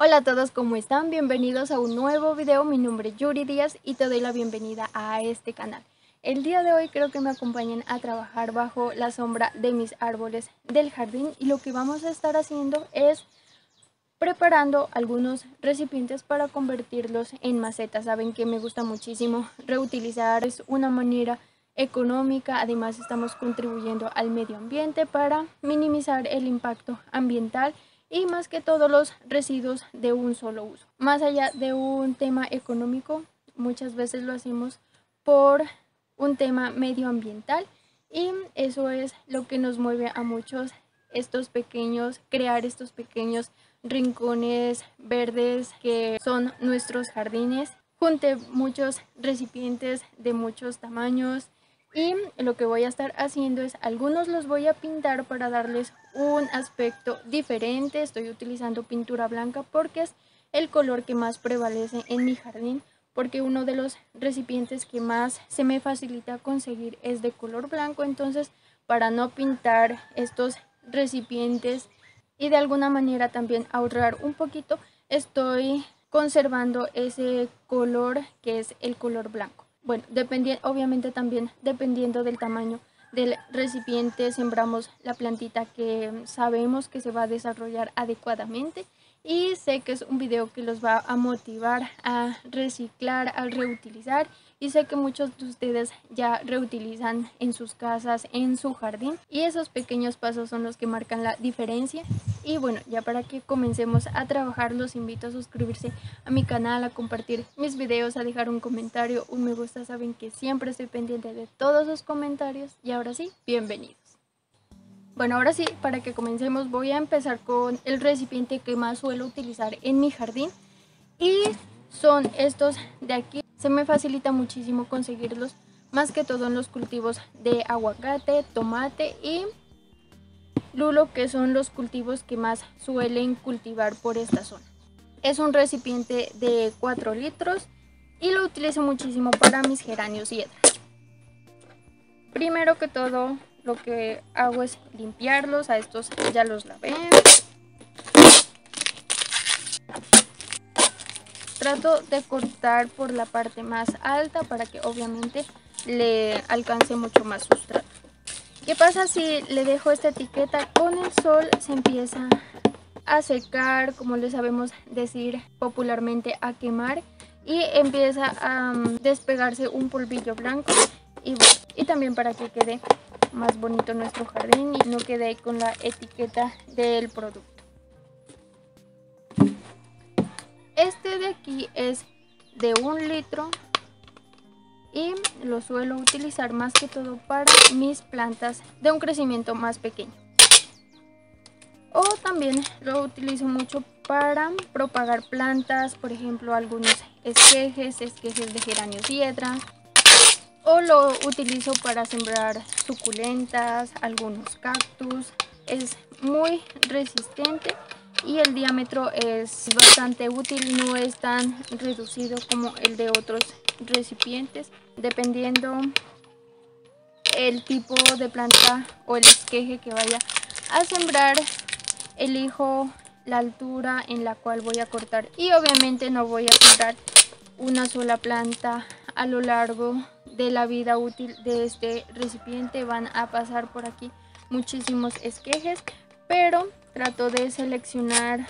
Hola a todos, ¿cómo están? Bienvenidos a un nuevo video. Mi nombre es Yuri Díaz y te doy la bienvenida a este canal. El día de hoy creo que me acompañen a trabajar bajo la sombra de mis árboles del jardín, y lo que vamos a estar haciendo es preparando algunos recipientes para convertirlos en macetas. Saben que me gusta muchísimo reutilizar, es una manera económica, además estamos contribuyendo al medio ambiente para minimizar el impacto ambiental y más que todo los residuos de un solo uso. Más allá de un tema económico, muchas veces lo hacemos por un tema medioambiental, y eso es lo que nos mueve a muchos crear estos pequeños rincones verdes que son nuestros jardines. Junté muchos recipientes de muchos tamaños, y lo que voy a estar haciendo es, algunos los voy a pintar para darles un aspecto diferente. Estoy utilizando pintura blanca porque es el color que más prevalece en mi jardín, porque uno de los recipientes que más se me facilita conseguir es de color blanco. Entonces, para no pintar estos recipientes y de alguna manera también ahorrar un poquito, estoy conservando ese color que es el color blanco. Bueno, obviamente también dependiendo del tamaño del recipiente, sembramos la plantita que sabemos que se va a desarrollar adecuadamente. Y sé que es un video que los va a motivar a reciclar, a reutilizar, y sé que muchos de ustedes ya reutilizan en sus casas, en su jardín, y esos pequeños pasos son los que marcan la diferencia. Y bueno, ya para que comencemos a trabajar, los invito a suscribirse a mi canal, a compartir mis videos, a dejar un comentario, un me gusta. Saben que siempre estoy pendiente de todos los comentarios. Y ahora sí, bienvenidos. Bueno, ahora sí, para que comencemos voy a empezar con el recipiente que más suelo utilizar en mi jardín, y son estos de aquí. Se me facilita muchísimo conseguirlos, más que todo en los cultivos de aguacate, tomate y lulo, que son los cultivos que más suelen cultivar por esta zona. Es un recipiente de 4 litros y lo utilizo muchísimo para mis geranios y edras. Primero que todo, lo que hago es limpiarlos. A estos ya los lavé. Trato de cortar por la parte más alta para que obviamente le alcance mucho más sustrato. ¿Qué pasa si le dejo esta etiqueta? Con el sol se empieza a secar, como le sabemos decir popularmente, a quemar, y empieza a despegarse un polvillo blanco. Y bueno, y también para que quede más bonito nuestro jardín y no quede ahí con la etiqueta del producto. Este de aquí es de 1 litro y lo suelo utilizar más que todo para mis plantas de un crecimiento más pequeño. O también lo utilizo mucho para propagar plantas, por ejemplo algunos esquejes de geranios y hiedra. O lo utilizo para sembrar suculentas, algunos cactus. Es muy resistente y el diámetro es bastante útil, no es tan reducido como el de otros recipientes. Dependiendo el tipo de planta o el esqueje que vaya a sembrar, elijo la altura en la cual voy a cortar, y obviamente no voy a cortar una sola planta a lo largo de la vida útil de este recipiente. Van a pasar por aquí muchísimos esquejes, pero trato de seleccionar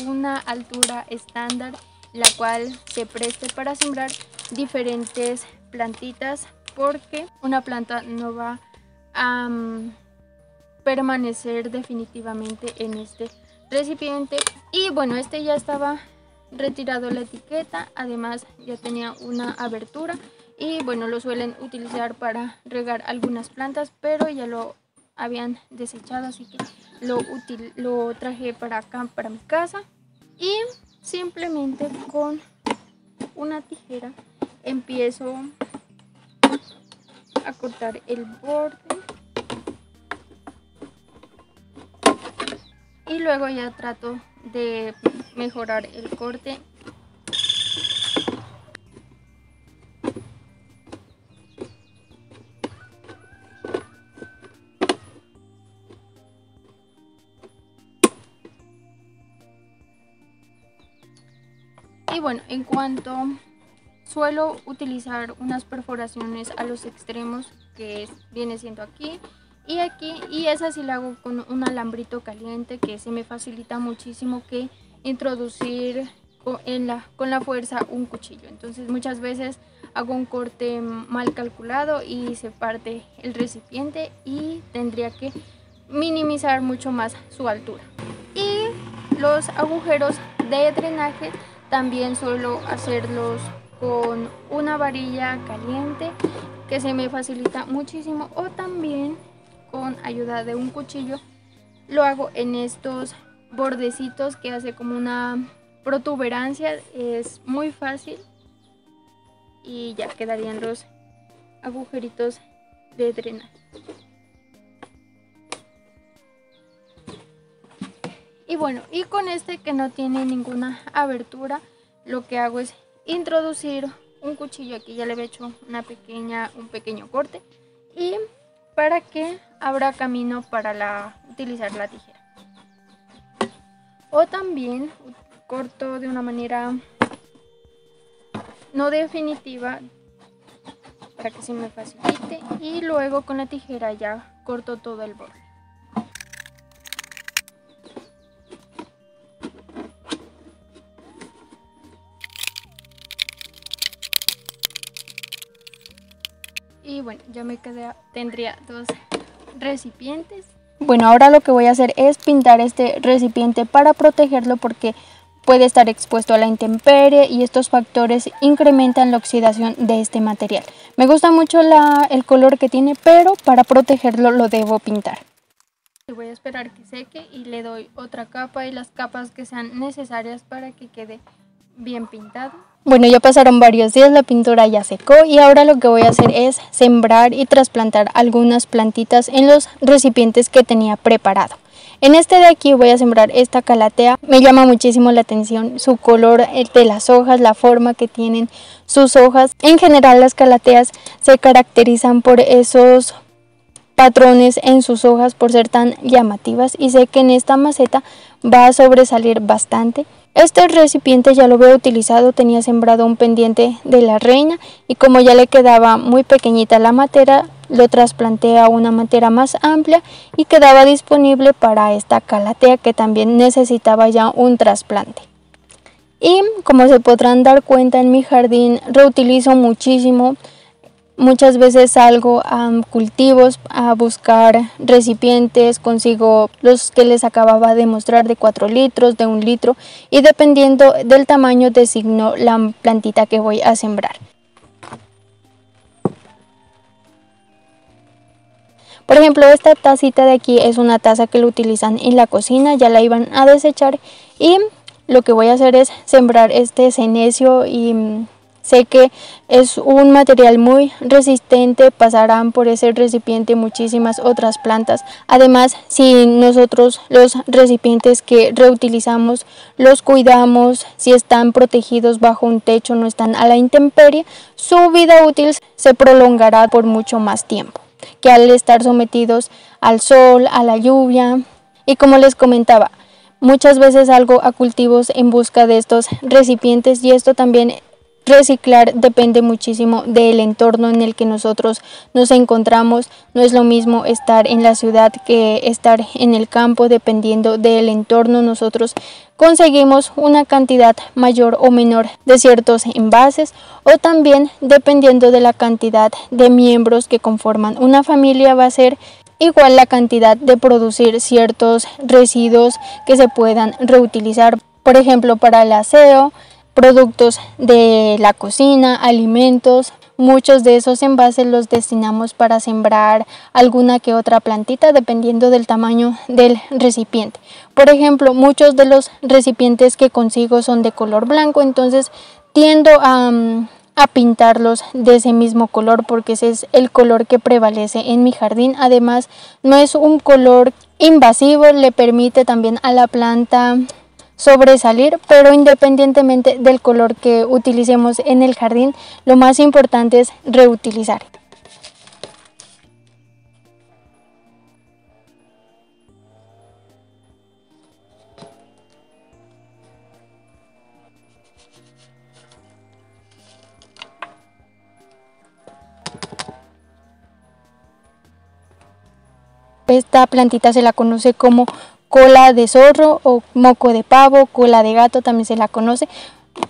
una altura estándar la cual se preste para sembrar diferentes plantitas, porque una planta no va a permanecer definitivamente en este recipiente. Y bueno, este ya estaba retirado la etiqueta, además ya tenía una abertura, y bueno, lo suelen utilizar para regar algunas plantas, pero ya lo habían desechado, así que lo traje para acá, para mi casa, y simplemente con una tijera empiezo a cortar el borde, y luego ya trato de mejorar el corte. Y bueno, en cuanto suelo utilizar unas perforaciones a los extremos, viene siendo aquí y aquí, y esa sí la hago con un alambrito caliente, que se me facilita muchísimo que introducir con la fuerza un cuchillo. Entonces muchas veces hago un corte mal calculado y se parte el recipiente y tendría que minimizar mucho más su altura. Y los agujeros de drenaje también suelo hacerlos con una varilla caliente, que se me facilita muchísimo, o también con ayuda de un cuchillo lo hago en estos bordecitos que hace como una protuberancia. Es muy fácil y ya quedarían los agujeritos de drenaje. Y bueno, y con este que no tiene ninguna abertura, lo que hago es introducir un cuchillo. Aquí ya le he hecho un pequeño corte, y para que abra camino para utilizar la tijera. O también corto de una manera no definitiva para que se me facilite, y luego con la tijera ya corto todo el borde. Y bueno, ya tendría dos recipientes. Bueno, ahora lo que voy a hacer es pintar este recipiente para protegerlo, porque puede estar expuesto a la intemperie y estos factores incrementan la oxidación de este material. Me gusta mucho el color que tiene, pero para protegerlo lo debo pintar. Voy a esperar que seque y le doy otra capa y las capas que sean necesarias para que quede bien pintado. Bueno, ya pasaron varios días, la pintura ya secó y ahora lo que voy a hacer es sembrar y trasplantar algunas plantitas en los recipientes que tenía preparado. En este de aquí voy a sembrar esta calatea. Me llama muchísimo la atención su color de las hojas, la forma que tienen sus hojas. En general las calateas se caracterizan por esos patrones en sus hojas, por ser tan llamativas, y sé que en esta maceta va a sobresalir bastante. Este recipiente ya lo veo utilizado, tenía sembrado un pendiente de la reina y como ya le quedaba muy pequeñita la matera, lo trasplanté a una matera más amplia y quedaba disponible para esta calatea, que también necesitaba ya un trasplante. Y como se podrán dar cuenta, en mi jardín reutilizo muchísimo. Muchas veces salgo a cultivos a buscar recipientes, consigo los que les acababa de mostrar de 4 litros, de 1 litro, y dependiendo del tamaño designo la plantita que voy a sembrar. Por ejemplo, esta tacita de aquí es una taza que lo utilizan en la cocina, ya la iban a desechar, y lo que voy a hacer es sembrar este senecio, y sé que es un material muy resistente, pasarán por ese recipiente muchísimas otras plantas. Además, si nosotros los recipientes que reutilizamos los cuidamos, si están protegidos bajo un techo, no están a la intemperie, su vida útil se prolongará por mucho más tiempo que al estar sometidos al sol, a la lluvia. Y como les comentaba, muchas veces salgo a cultivos en busca de estos recipientes, y esto también, reciclar, depende muchísimo del entorno en el que nosotros nos encontramos. No es lo mismo estar en la ciudad que estar en el campo. Dependiendo del entorno, nosotros conseguimos una cantidad mayor o menor de ciertos envases, o también dependiendo de la cantidad de miembros que conforman una familia, va a ser igual la cantidad de producir ciertos residuos que se puedan reutilizar, por ejemplo para el aseo, productos de la cocina, alimentos. Muchos de esos envases los destinamos para sembrar alguna que otra plantita, dependiendo del tamaño del recipiente. Por ejemplo, muchos de los recipientes que consigo son de color blanco, entonces tiendo a pintarlos de ese mismo color, porque ese es el color que prevalece en mi jardín. Además, no es un color invasivo, le permite también a la planta sobresalir, pero independientemente del color que utilicemos en el jardín, lo más importante es reutilizar. esta plantita se la conoce como cola de zorro o moco de pavo, cola de gato también se la conoce.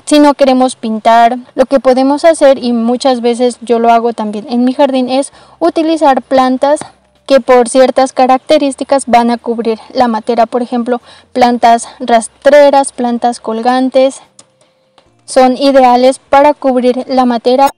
Si no queremos pintar, lo que podemos hacer, y muchas veces yo lo hago también en mi jardín, es utilizar plantas que por ciertas características van a cubrir la matera. Por ejemplo, plantas rastreras, plantas colgantes, son ideales para cubrir la matera.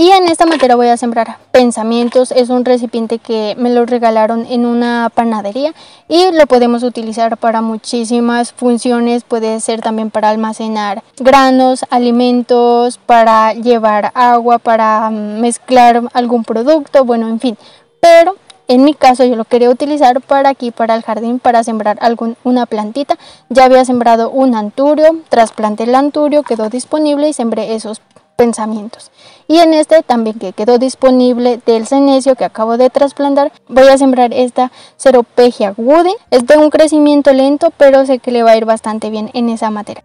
Y en esta matera voy a sembrar pensamientos. Es un recipiente que me lo regalaron en una panadería y lo podemos utilizar para muchísimas funciones. Puede ser también para almacenar granos, alimentos, para llevar agua, para mezclar algún producto, bueno, en fin. Pero en mi caso yo lo quería utilizar para aquí, para el jardín, para sembrar una plantita. Ya había sembrado un anturio, trasplanté el anturio, quedó disponible y sembré esos pensamientos. Y en este también, que quedó disponible, del senecio que acabo de trasplantar, voy a sembrar esta Ceropegia woody. Es de un crecimiento lento, pero sé que le va a ir bastante bien en esa materia.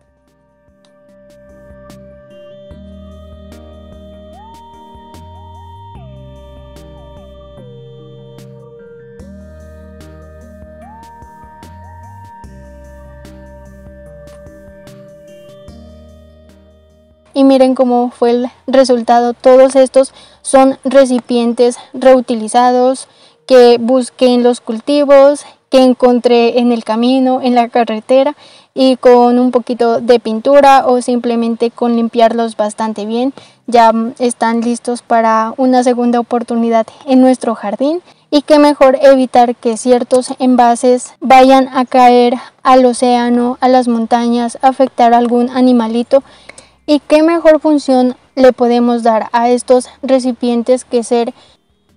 Y miren cómo fue el resultado. Todos estos son recipientes reutilizados que busqué en los cultivos, que encontré en el camino, en la carretera, y con un poquito de pintura o simplemente con limpiarlos bastante bien ya están listos para una segunda oportunidad en nuestro jardín. Y qué mejor evitar que ciertos envases vayan a caer al océano, a las montañas, afectar a algún animalito. Y qué mejor función le podemos dar a estos recipientes que ser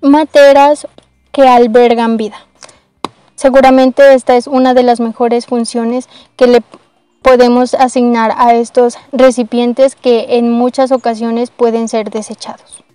materas que albergan vida. Seguramente esta es una de las mejores funciones que le podemos asignar a estos recipientes, que en muchas ocasiones pueden ser desechados.